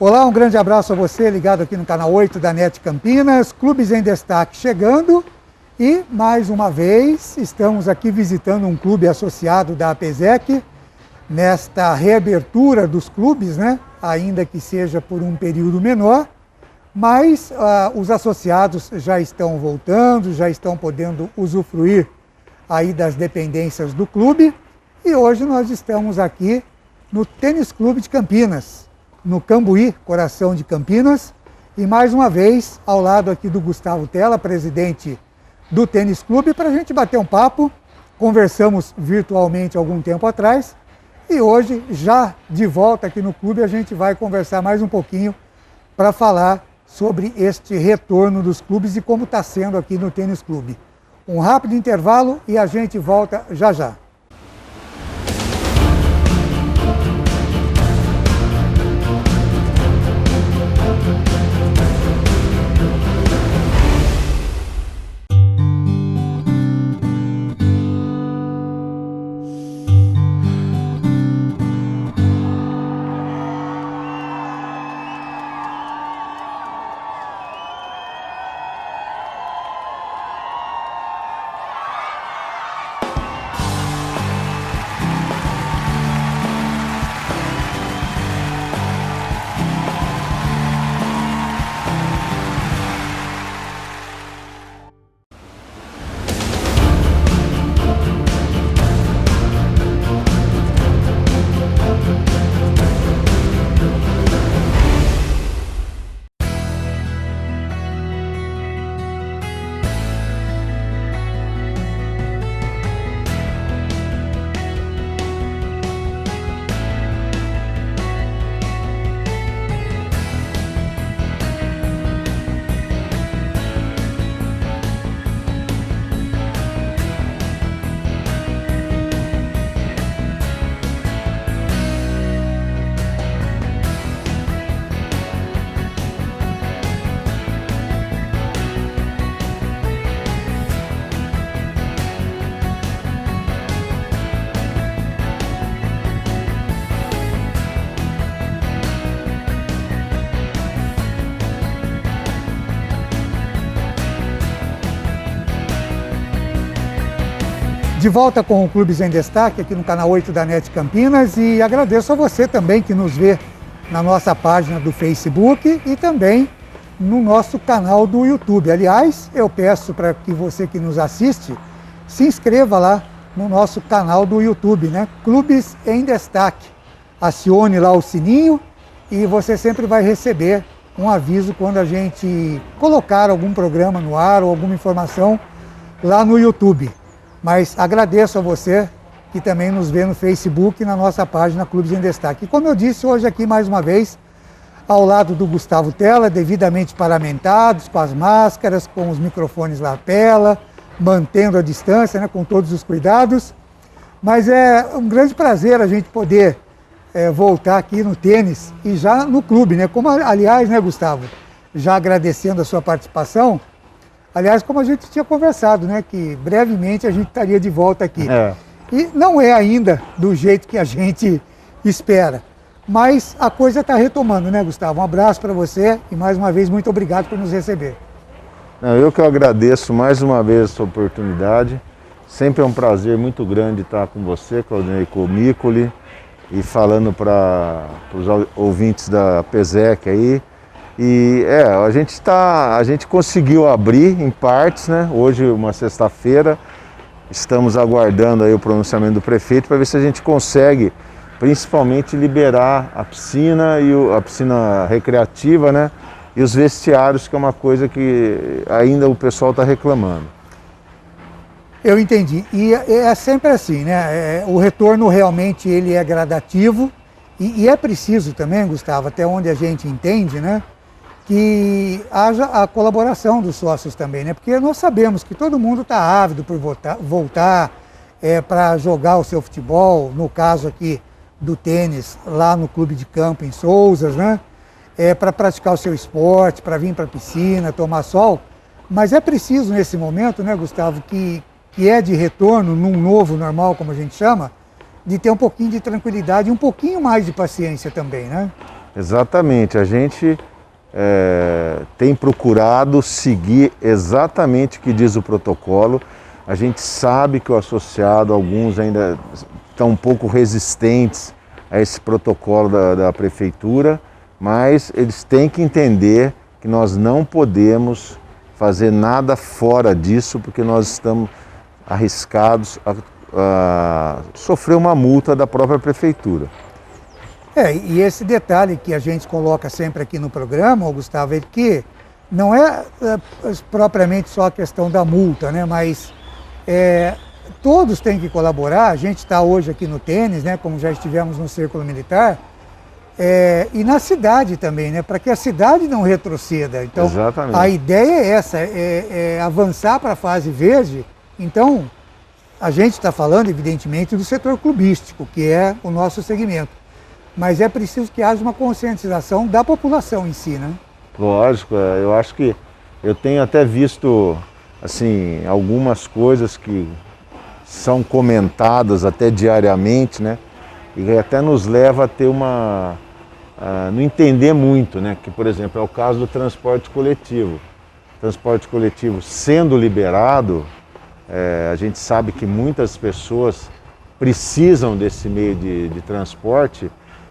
Olá, um grande abraço a você ligado aqui no canal 8 da NET Campinas, Clubes em Destaque chegando e mais uma vez estamos aqui visitando um clube associado da APESEC nesta reabertura dos clubes, né? Ainda que seja por um período menor, mas os associados já estão voltando, já estão podendo usufruir aí das dependências do clube e hoje nós estamos aqui no Tênis Clube de Campinas, no Cambuí, coração de Campinas, e mais uma vez ao lado aqui do Gustavo Tella, presidente do Tênis Clube, para a gente bater um papo. Conversamos virtualmente algum tempo atrás e hoje, já de volta aqui no clube, a gente vai conversar mais um pouquinho para falar sobre este retorno dos clubes e como está sendo aqui no Tênis Clube. Um rápido intervalo e a gente volta já já. De volta com o Clubes em Destaque aqui no canal 8 da NET Campinas e agradeço a você também que nos vê na nossa página do Facebook e também no nosso canal do YouTube. Aliás, eu peço para que você que nos assiste se inscreva lá no nosso canal do YouTube, né? Clubes em Destaque. Acione lá o sininho e você sempre vai receber um aviso quando a gente colocar algum programa no ar ou alguma informação lá no YouTube. Mas agradeço a você que também nos vê no Facebook e na nossa página Clubes em Destaque. E como eu disse, hoje aqui mais uma vez, ao lado do Gustavo Tella, devidamente paramentados, com as máscaras, com os microfones lapela, mantendo a distância, né, com todos os cuidados. Mas é um grande prazer a gente poder voltar aqui no tênis e já no clube, né? Como, aliás, né, Gustavo, já agradecendo a sua participação, aliás, como a gente tinha conversado, né, que brevemente a gente estaria de volta aqui. E não é ainda do jeito que a gente espera, mas a coisa está retomando, né, Gustavo? Um abraço para você e mais uma vez muito obrigado por nos receber. Eu que agradeço mais uma vez a sua oportunidade. Sempre é um prazer muito grande estar com você, Claudinei Comícoli, e falando para os ouvintes da APESEC aí. E a gente conseguiu abrir em partes, né? Hoje, uma sexta-feira, estamos aguardando aí o pronunciamento do prefeito para ver se a gente consegue, principalmente, liberar a piscina e a piscina recreativa, né? E os vestiários, que é uma coisa que ainda o pessoal está reclamando. Eu entendi. E é sempre assim, né? O retorno realmente ele é gradativo e é preciso também, Gustavo, até onde a gente entende, né? Que haja a colaboração dos sócios também, né? Porque nós sabemos que todo mundo está ávido por voltar para jogar o seu futebol, no caso aqui do tênis, lá no Clube de Campo em Souzas, né? Para praticar o seu esporte, para vir para a piscina, tomar sol. Mas é preciso nesse momento, né, Gustavo, que é de retorno num novo normal, como a gente chama, de ter um pouquinho de tranquilidade e um pouquinho mais de paciência também, né? Exatamente, a gente tem procurado seguir exatamente o que diz o protocolo. A gente sabe que o associado, alguns ainda estão um pouco resistentes a esse protocolo da prefeitura, mas eles têm que entender que nós não podemos fazer nada fora disso, porque nós estamos arriscados a sofrer uma multa da própria prefeitura. E esse detalhe que a gente coloca sempre aqui no programa, Gustavo, é que não é propriamente só a questão da multa, né? Mas todos têm que colaborar. A gente está hoje aqui no tênis, né? Como já estivemos no Círculo Militar, e na cidade também, né? Para que a cidade não retroceda. Então, exatamente. A ideia é essa, é avançar para a fase verde. Então, a gente está falando, evidentemente, do setor clubístico, que é o nosso segmento. Mas é preciso que haja uma conscientização da população em si, né? Lógico, eu acho que eu tenho até visto assim, algumas coisas que são comentadas até diariamente, né? E até nos leva a ter não entender muito, né? Que, por exemplo, é o caso do transporte coletivo. O transporte coletivo sendo liberado, a gente sabe que muitas pessoas precisam desse meio de transporte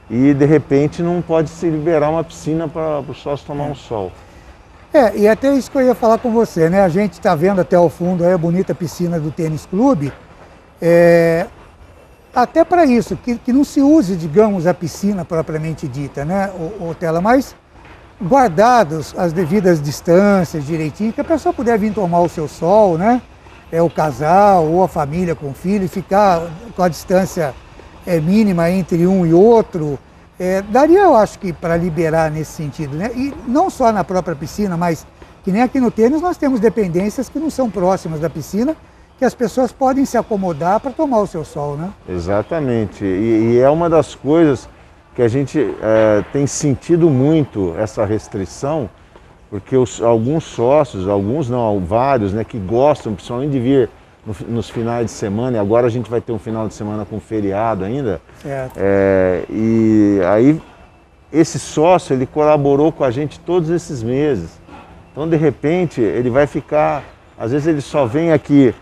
e, de repente, não pode se liberar uma piscina para o sócio tomar um sol. E até isso que eu ia falar com você, né? A gente está vendo até ao fundo aí a bonita piscina do Tênis Clube. Até para isso, que não se use, digamos, a piscina propriamente dita, né, o Tela, mas guardados as devidas distâncias direitinho, que a pessoa puder vir tomar o seu sol, né? O casal ou a família com o filho, e ficar com a distância mínima entre um e outro. Daria, eu acho que, para liberar nesse sentido, né? E não só na própria piscina, mas que nem aqui no tênis nós temos dependências que não são próximas da piscina, que as pessoas podem se acomodar para tomar o seu sol, né? Exatamente. E é uma das coisas que a gente tem sentido muito essa restrição, porque alguns sócios, alguns não, vários, né, que gostam principalmente de vir nos finais de semana, e agora a gente vai ter um final de semana com feriado ainda. Certo. E aí esse sócio, ele colaborou com a gente todos esses meses. Então, de repente, ele vai ficar, às vezes ele só vem aqui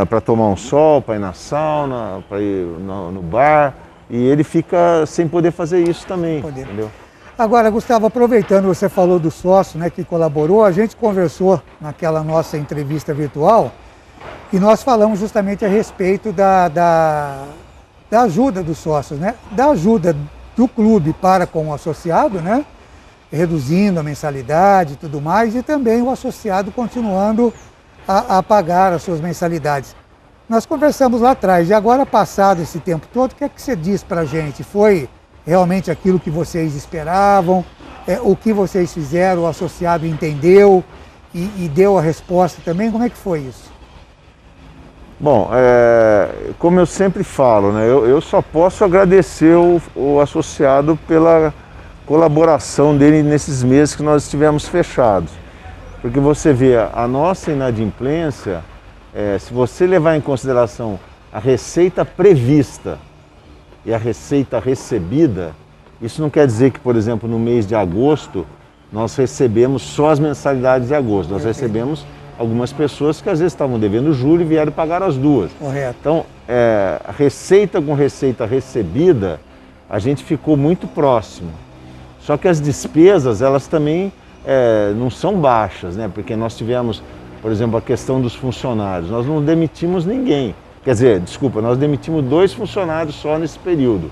para tomar um sol, para ir na sauna, para ir no bar, e ele fica sem poder fazer isso também, entendeu? Agora, Gustavo, aproveitando, você falou do sócio, né, que colaborou, a gente conversou naquela nossa entrevista virtual, e nós falamos justamente a respeito da ajuda dos sócios, né? Da ajuda do clube para com o associado, né? Reduzindo a mensalidade e tudo mais, e também o associado continuando a pagar as suas mensalidades. Nós conversamos lá atrás, e agora, passado esse tempo todo, o que é que você diz para a gente? Foi realmente aquilo que vocês esperavam? O que vocês fizeram, o associado entendeu e deu a resposta também? Como é que foi isso? Bom, como eu sempre falo, né, eu só posso agradecer o associado pela colaboração dele nesses meses que nós estivemos fechados. Porque você vê, a nossa inadimplência, se você levar em consideração a receita prevista e a receita recebida, isso não quer dizer que, por exemplo, no mês de agosto, nós recebemos só as mensalidades de agosto. Nós recebemos algumas pessoas que às vezes estavam devendo julho e vieram pagar as duas. Correto. Então, receita com receita recebida, a gente ficou muito próximo. Só que as despesas, elas também não são baixas, né? Porque nós tivemos, por exemplo, a questão dos funcionários. Nós não demitimos ninguém. Quer dizer, desculpa, nós demitimos 2 funcionários só nesse período.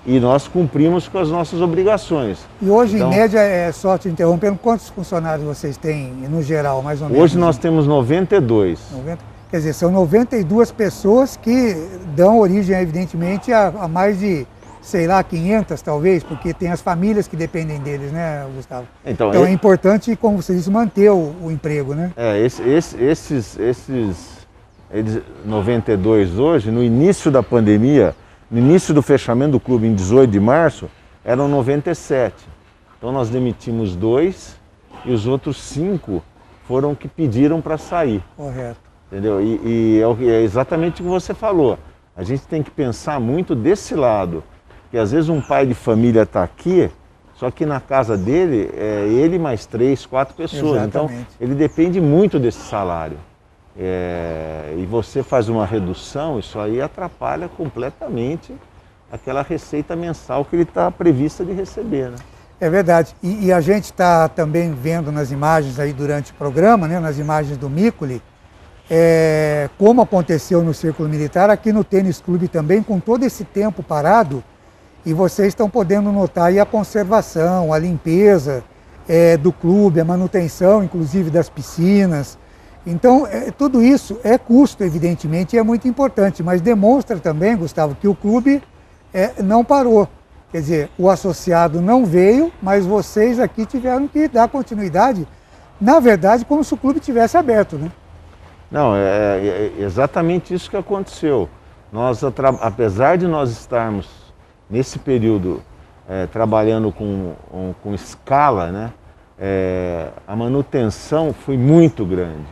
E nós cumprimos com as nossas obrigações. E hoje, então, em média, só te interrompendo, quantos funcionários vocês têm no geral, mais ou menos? Hoje nós temos 92. 90? Quer dizer, são 92 pessoas que dão origem, evidentemente, a mais de, sei lá, 500 talvez, porque tem as famílias que dependem deles, né, Gustavo? Então é importante, como você disse, manter o emprego, né? Esses 92 hoje, no início da pandemia, no início do fechamento do clube, em 18 de março, eram 97. Então nós demitimos 2 e os outros 5 foram que pediram para sair. Correto. Entendeu? E é exatamente o que você falou. A gente tem que pensar muito desse lado. Porque às vezes um pai de família está aqui, Só que na casa dele, é ele mais 3, 4 pessoas. Exatamente. Então, ele depende muito desse salário. E você faz uma redução, isso aí atrapalha completamente aquela receita mensal que ele está prevista de receber, né? É verdade. E a gente está também vendo nas imagens aí durante o programa, né, nas imagens do Micoli, como aconteceu no Círculo Militar, aqui no Tênis Clube também, com todo esse tempo parado, e vocês estão podendo notar aí a conservação, a limpeza do clube, a manutenção, inclusive, das piscinas. Então, tudo isso é custo, evidentemente, e é muito importante, mas demonstra também, Gustavo, que o clube não parou. Quer dizer, o associado não veio, mas vocês aqui tiveram que dar continuidade, na verdade, como se o clube tivesse aberto, né? Não, é exatamente isso que aconteceu. Nós, apesar de nós estarmos nesse período trabalhando com escala, né, a manutenção foi muito grande,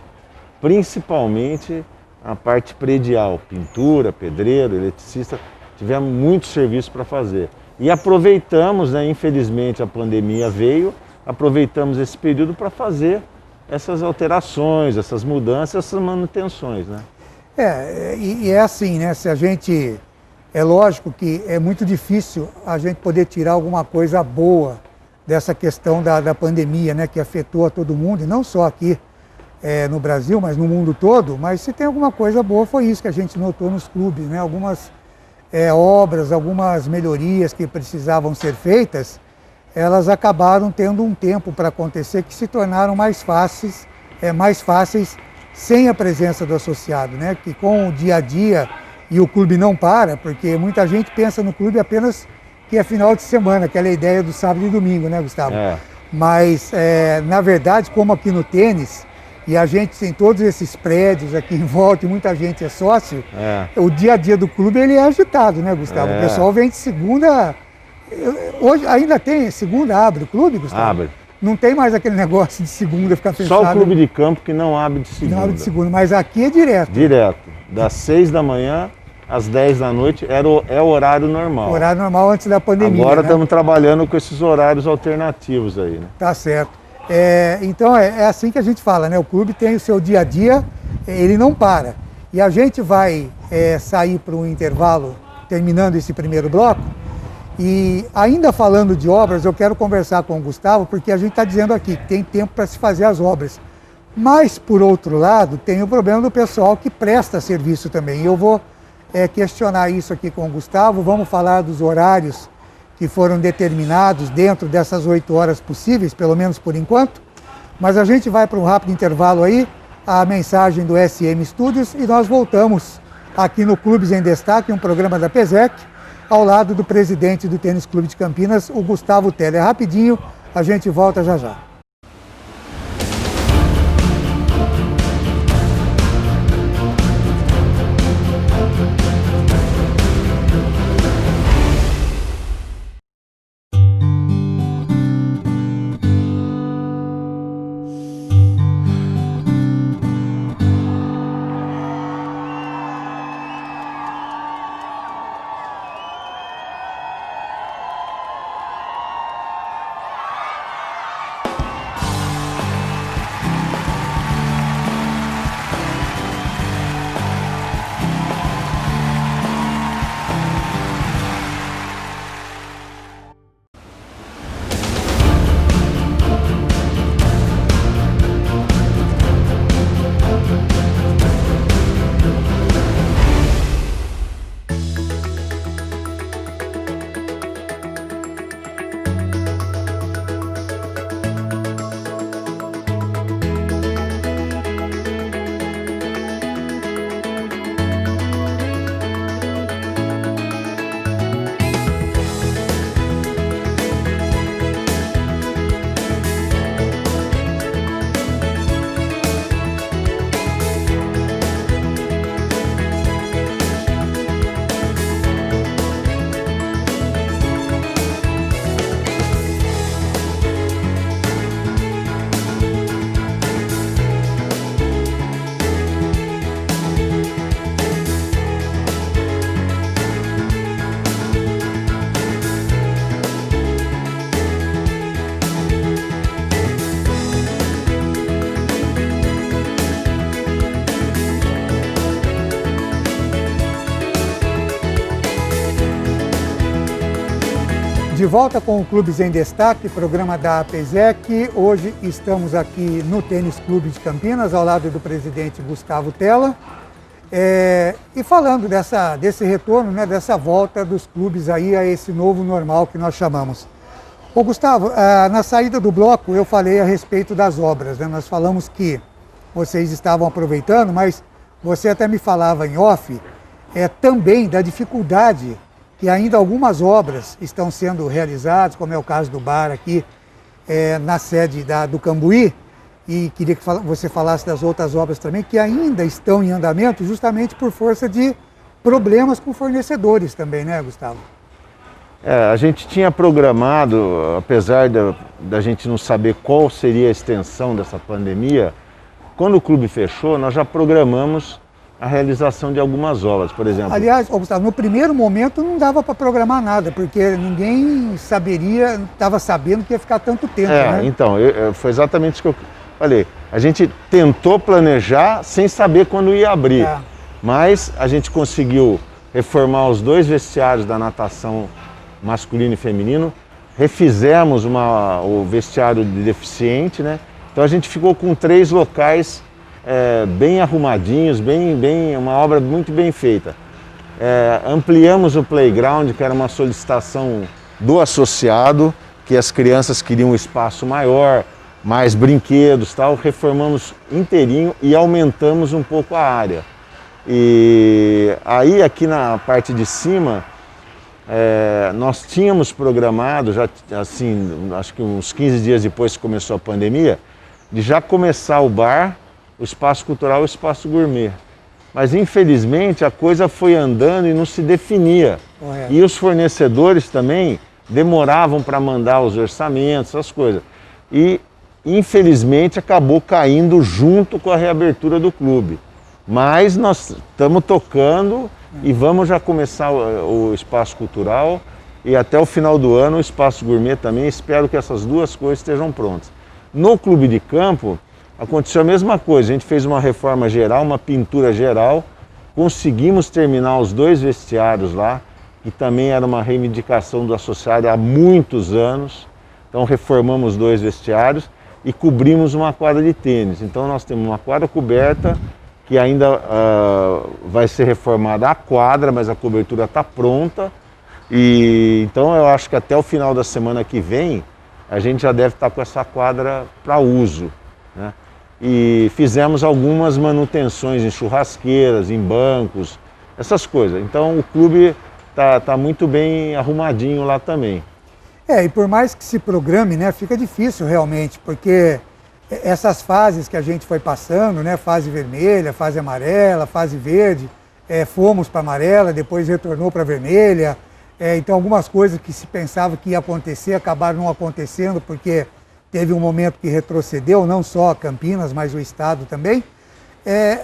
principalmente a parte predial, pintura, pedreiro, eletricista, tivemos muito serviço para fazer. E aproveitamos, né, infelizmente a pandemia veio, aproveitamos esse período para fazer essas alterações, essas mudanças, essas manutenções, né? E é assim, né? Se a gente... É lógico que é muito difícil a gente poder tirar alguma coisa boa dessa questão da pandemia, né? Que afetou a todo mundo, e não só aqui no Brasil, mas no mundo todo. Mas se tem alguma coisa boa, foi isso que a gente notou nos clubes, né? Algumas obras, algumas melhorias que precisavam ser feitas, elas acabaram tendo um tempo para acontecer que se tornaram mais fáceis sem a presença do associado, né? Que com o dia a dia, e o clube não para, porque muita gente pensa no clube apenas que é final de semana, aquela ideia do sábado e domingo, né, Gustavo? Mas, na verdade, como aqui no tênis, e a gente tem todos esses prédios aqui em volta e muita gente é sócio, o dia a dia do clube ele é agitado, né, Gustavo? O pessoal vem de segunda... Hoje ainda tem, segunda abre o clube, Gustavo? Abre. Não tem mais aquele negócio de segunda ficar fechado. Só o clube de campo que não abre de segunda. Não abre de segunda, mas aqui é direto. Direto. Das 6 da manhã às 10 da noite é o horário normal. Horário normal antes da pandemia. Agora né? estamos trabalhando com esses horários alternativos aí, né? Tá certo. Então é assim que a gente fala, né? O clube tem o seu dia a dia, ele não para. E a gente vai sair para um intervalo, terminando esse primeiro bloco. E ainda falando de obras, eu quero conversar com o Gustavo, porque a gente está dizendo aqui que tem tempo para se fazer as obras. Mas, por outro lado, tem o problema do pessoal que presta serviço também. E eu vou questionar isso aqui com o Gustavo, vamos falar dos horários que foram determinados dentro dessas 8 horas possíveis, pelo menos por enquanto. Mas a gente vai para um rápido intervalo aí, a mensagem do SM Studios, e nós voltamos aqui no Clubes em Destaque, um programa da PESEC, ao lado do presidente do Tênis Clube de Campinas, o Gustavo Teller. Rapidinho, a gente volta já já. De volta com o Clubes em Destaque, programa da APESEC. Hoje estamos aqui no Tênis Clube de Campinas, ao lado do presidente Gustavo Tella. E falando desse retorno, né, dessa volta dos clubes aí a esse novo normal que nós chamamos. Ô Gustavo, na saída do bloco eu falei a respeito das obras, né? Nós falamos que vocês estavam aproveitando, mas você até me falava em off também da dificuldade que ainda algumas obras estão sendo realizadas, como é o caso do bar aqui na sede do Cambuí, e queria que você falasse das outras obras também, que ainda estão em andamento justamente por força de problemas com fornecedores também, né, Gustavo? A gente tinha programado, apesar da gente não saber qual seria a extensão dessa pandemia, quando o clube fechou, nós já programamos a realização de algumas obras, por exemplo. Aliás, Gustavo, no primeiro momento não dava para programar nada, porque ninguém estava sabendo que ia ficar tanto tempo, né? Então, foi exatamente isso que eu falei. A gente tentou planejar sem saber quando ia abrir, mas a gente conseguiu reformar os 2 vestiários da natação masculino e feminino, refizemos o vestiário de deficiente, né? Então a gente ficou com 3 locais bem arrumadinhos, uma obra muito bem feita. Ampliamos o playground, que era uma solicitação do associado, que as crianças queriam um espaço maior, mais brinquedos, tal. Reformamos inteirinho e aumentamos um pouco a área. E aí aqui na parte de cima, nós tínhamos programado, já assim, acho que uns 15 dias depois que começou a pandemia, de já começar o bar, o espaço cultural e o espaço gourmet. Mas infelizmente a coisa foi andando e não se definia. E os fornecedores também demoravam para mandar os orçamentos, essas coisas. E infelizmente acabou caindo junto com a reabertura do clube. Mas nós estamos tocando e vamos já começar o espaço cultural e até o final do ano o espaço gourmet também. Espero que essas 2 coisas estejam prontas. No clube de campo aconteceu a mesma coisa, a gente fez uma reforma geral, uma pintura geral, conseguimos terminar os 2 vestiários lá, que também era uma reivindicação do associado há muitos anos. Então reformamos 2 vestiários e cobrimos uma quadra de tênis. Então nós temos uma quadra coberta, que ainda vai ser reformada a quadra, mas a cobertura está pronta. E então eu acho que até o final da semana que vem a gente já deve estar com essa quadra para uso, né? E fizemos algumas manutenções em churrasqueiras, em bancos, essas coisas. Então o clube tá muito bem arrumadinho lá também. E por mais que se programe, né, fica difícil realmente, porque essas fases que a gente foi passando, né, fase vermelha, fase amarela, fase verde, fomos para amarela, depois retornou para vermelha. Então algumas coisas que se pensava que ia acontecer acabaram não acontecendo, porque teve um momento que retrocedeu, não só Campinas, mas o estado também.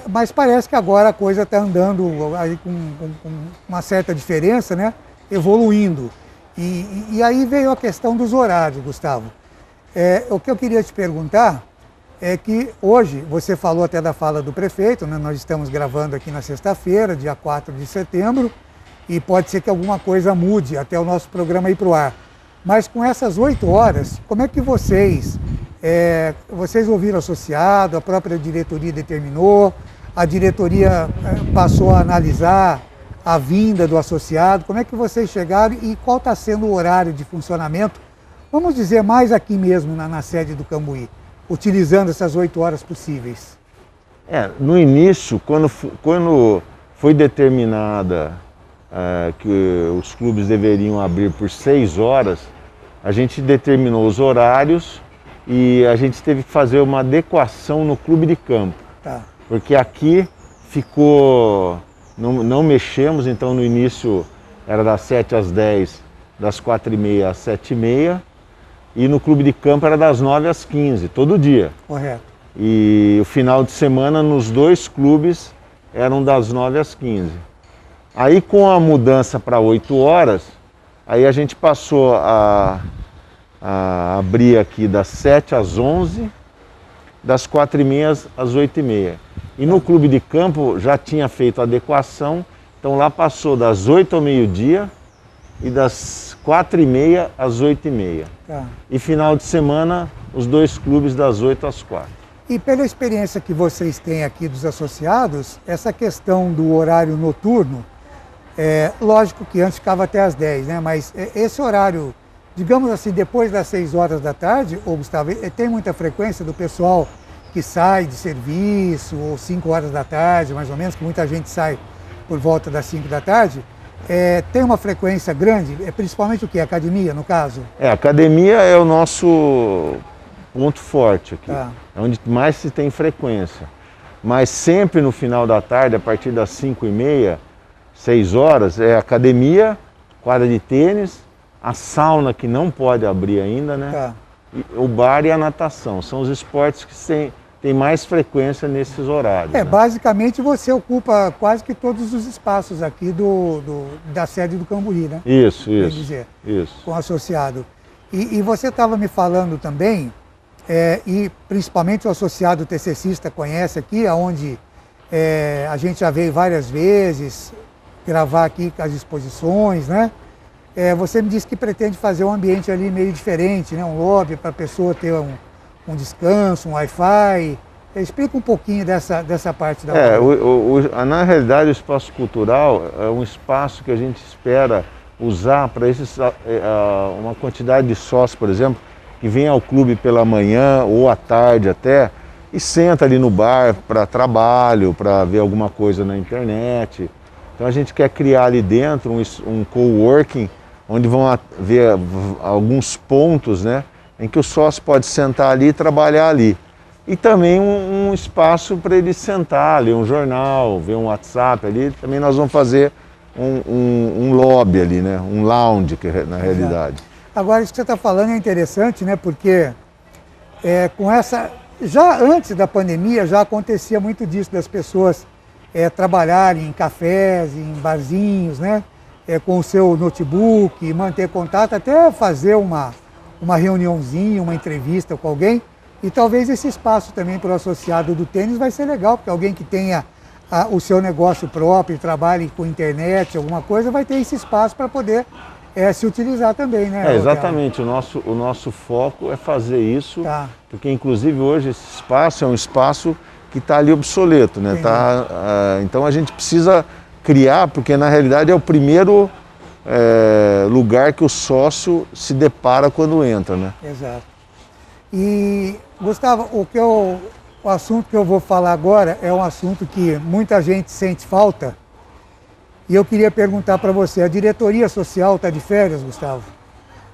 Mas parece que agora a coisa está andando aí com uma certa diferença, né, evoluindo. E aí veio a questão dos horários, Gustavo. O que eu queria te perguntar é que hoje, você falou até da fala do prefeito, né? Nós estamos gravando aqui na sexta-feira, dia 4 de setembro, e pode ser que alguma coisa mude até o nosso programa ir para o ar. Mas com essas 8 horas, como é que vocês ouviram o associado, a própria diretoria determinou, a diretoria passou a analisar a vinda do associado, como é que vocês chegaram e qual está sendo o horário de funcionamento, vamos dizer, mais aqui mesmo na sede do Cambuí, utilizando essas 8 horas possíveis? No início, quando foi determinada que os clubes deveriam abrir por 6 horas, a gente determinou os horários e a gente teve que fazer uma adequação no clube de campo. Porque aqui ficou, não mexemos, então no início era das 7 às 10, das 4h30 às 7h30, e no clube de campo era das 9 às 15, todo dia. Correto. E o final de semana nos 2 clubes eram das 9 às 15. Aí com a mudança para 8 horas, aí a gente passou a abrir aqui das 7 às 11, das 4h30 às 8h30. E no clube de campo já tinha feito a adequação, então lá passou das 8 ao meio-dia e das 4h30 às 8h30. Tá. E final de semana, os 2 clubes das 8 às 4. E pela experiência que vocês têm aqui dos associados, essa questão do horário noturno, lógico que antes ficava até às 10, né? Mas esse horário, digamos assim, depois das 6 horas da tarde, ô Gustavo, tem muita frequência do pessoal que sai de serviço, ou 5 horas da tarde, mais ou menos, que muita gente sai por volta das 5 da tarde, tem uma frequência grande, principalmente o que? Academia, no caso? Academia é o nosso ponto forte aqui, Tá. é onde mais se tem frequência. Mas sempre no final da tarde, a partir das 5h30, 6 horas, é academia, quadra de tênis, a sauna que não pode abrir ainda, né? Tá. O bar e a natação, são os esportes que tem mais frequência nesses horários. Né? Basicamente você ocupa quase que todos os espaços aqui da sede do Camburi, né? Isso, Quer isso. dizer, Isso. com associado. E você estava me falando também, e principalmente o associado TCCista conhece aqui, onde a gente já veio várias vezes gravar aqui as exposições, né? Você me disse que pretende fazer um ambiente ali meio diferente, né? Um lobby para a pessoa ter um descanso, um Wi-Fi. Explica um pouquinho dessa parte da obra. Na realidade, o espaço cultural é um espaço que a gente espera usar para uma quantidade de sócios, por exemplo, que vem ao clube pela manhã ou à tarde até e senta ali no bar para trabalho, para ver alguma coisa na internet. Então a gente quer criar ali dentro um coworking, onde vão haver alguns pontos, né, em que o sócio pode sentar ali e trabalhar ali. E também um espaço para ele sentar, ler um jornal, ver um WhatsApp ali. Também nós vamos fazer um lobby ali, né, um lounge na realidade. Agora, isso que você está falando é interessante, né, porque já antes da pandemia já acontecia muito disso, das pessoas trabalharem em cafés, em barzinhos, né? Com o seu notebook, manter contato, até fazer uma reuniãozinha, uma entrevista com alguém. E talvez esse espaço também para o associado do tênis vai ser legal, porque alguém que tenha o seu negócio próprio, trabalhe com internet, alguma coisa, vai ter esse espaço para poder se utilizar também, né? Exatamente, o nosso foco é fazer isso, Tá. Porque inclusive hoje esse espaço é um espaço que está ali obsoleto, né? Então a gente precisa criar, porque na realidade é o primeiro lugar que o sócio se depara quando entra, né? Exato. E, Gustavo, o assunto que eu vou falar agora é um assunto que muita gente sente falta. E eu queria perguntar para você, a diretoria social está de férias, Gustavo?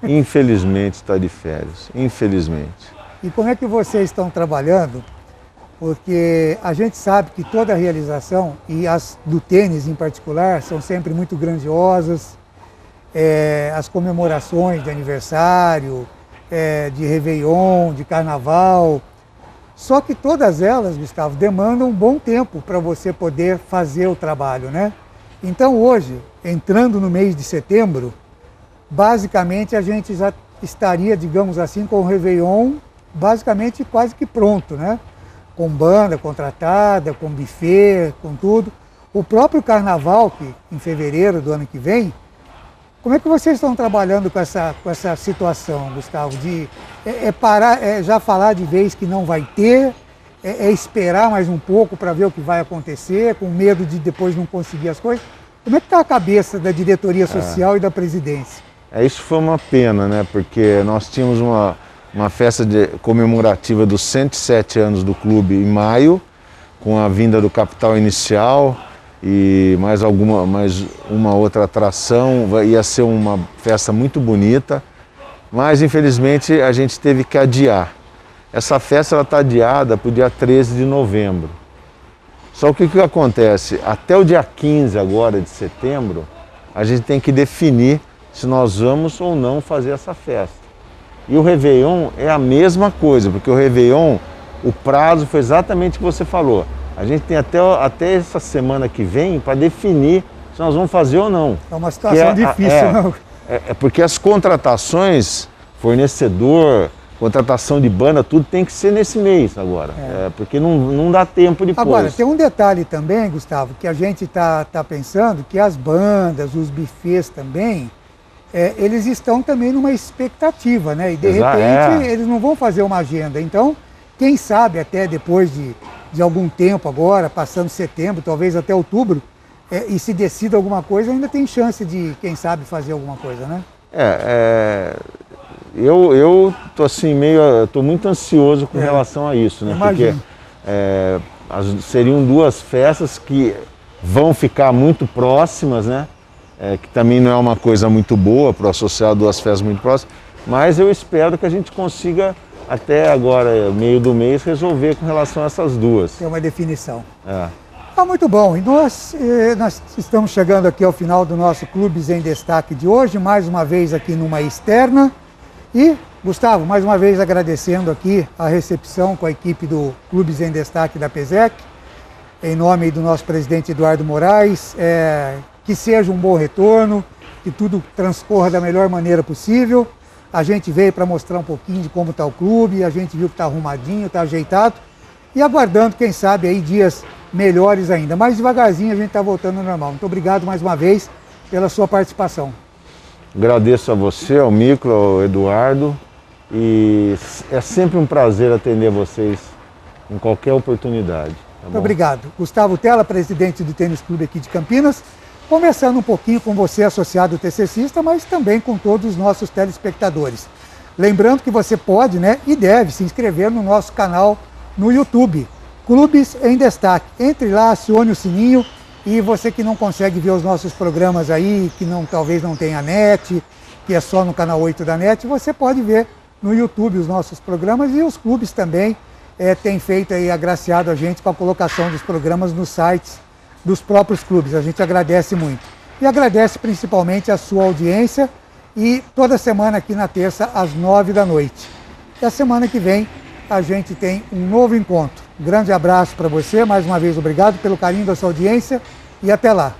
Infelizmente está de férias, infelizmente. E como é que vocês estão trabalhando? Porque a gente sabe que toda a realização, e as do tênis em particular, são sempre muito grandiosas. As comemorações de aniversário, de Réveillon, de Carnaval. Só que todas elas, Gustavo, demandam um bom tempo para você poder fazer o trabalho, né? Então hoje, entrando no mês de setembro, basicamente a gente já estaria, digamos assim, com o Réveillon basicamente quase que pronto, né? Com banda contratada, com buffet, com tudo. O próprio Carnaval, que em fevereiro do ano que vem, como é que vocês estão trabalhando com essa situação, Gustavo? De parar, já falar de vez que não vai ter, esperar mais um pouco para ver o que vai acontecer, com medo de depois não conseguir as coisas? Como é que está a cabeça da diretoria social e da presidência? Isso foi uma pena, né? Porque nós tínhamos uma festa comemorativa dos 107 anos do clube em maio, com a vinda do capital inicial e mais uma outra atração. Ia ser uma festa muito bonita, mas infelizmente a gente teve que adiar. Essa festa está adiada para o dia 13 de novembro. Só que o que acontece? Até o dia 15 agora de setembro, a gente tem que definir se nós vamos ou não fazer essa festa. E o Réveillon é a mesma coisa, porque o Réveillon, o prazo foi exatamente o que você falou. A gente tem até essa semana que vem para definir se nós vamos fazer ou não. É uma situação difícil, não? Porque as contratações, fornecedor, contratação de banda, tudo tem que ser nesse mês agora, porque não dá tempo depois. Agora, tem um detalhe também, Gustavo, que a gente está pensando, que as bandas, os buffets também, eles estão também numa expectativa, né? E de repente eles não vão fazer uma agenda. Então, quem sabe até depois de algum tempo agora, passando setembro, talvez até outubro, e se decida alguma coisa, ainda tem chance de, quem sabe, fazer alguma coisa, né? Eu tô assim tô muito ansioso com relação a isso, né? Imagino. Porque seriam duas festas que vão ficar muito próximas, né? Que também não é uma coisa muito boa para associar duas festas muito próximas, mas eu espero que a gente consiga até agora, meio do mês, resolver com relação a essas duas. Tem uma definição. Muito bom. E nós estamos chegando aqui ao final do nosso Clubes em Destaque de hoje, mais uma vez aqui numa externa. E, Gustavo, mais uma vez agradecendo aqui a recepção com a equipe do Clubes em Destaque da PESEC, em nome do nosso presidente Eduardo Moraes, que seja um bom retorno, que tudo transcorra da melhor maneira possível. A gente veio para mostrar um pouquinho de como está o clube, a gente viu que está arrumadinho, está ajeitado, e aguardando, quem sabe, aí dias melhores ainda. Mais devagarzinho a gente está voltando ao normal. Muito obrigado mais uma vez pela sua participação. Agradeço a você, ao Micro, ao Eduardo, e é sempre um prazer atender vocês em qualquer oportunidade. Muito obrigado. Gustavo Tella, presidente do Tênis Clube aqui de Campinas, conversando um pouquinho com você, associado TCCista, mas também com todos os nossos telespectadores. Lembrando que você pode, né, e deve se inscrever no nosso canal no YouTube, Clubes em Destaque. Entre lá, acione o sininho, e você que não consegue ver os nossos programas aí, que talvez não tenha net, que é só no canal 8 da net, você pode ver no YouTube os nossos programas, e os clubes também têm feito e agraciado a gente com a colocação dos programas nos sites dos próprios clubes. A gente agradece muito. E agradece principalmente a sua audiência, e toda semana aqui na terça às 9 da noite. E a semana que vem a gente tem um novo encontro. Um grande abraço para você, mais uma vez obrigado pelo carinho da sua audiência e até lá.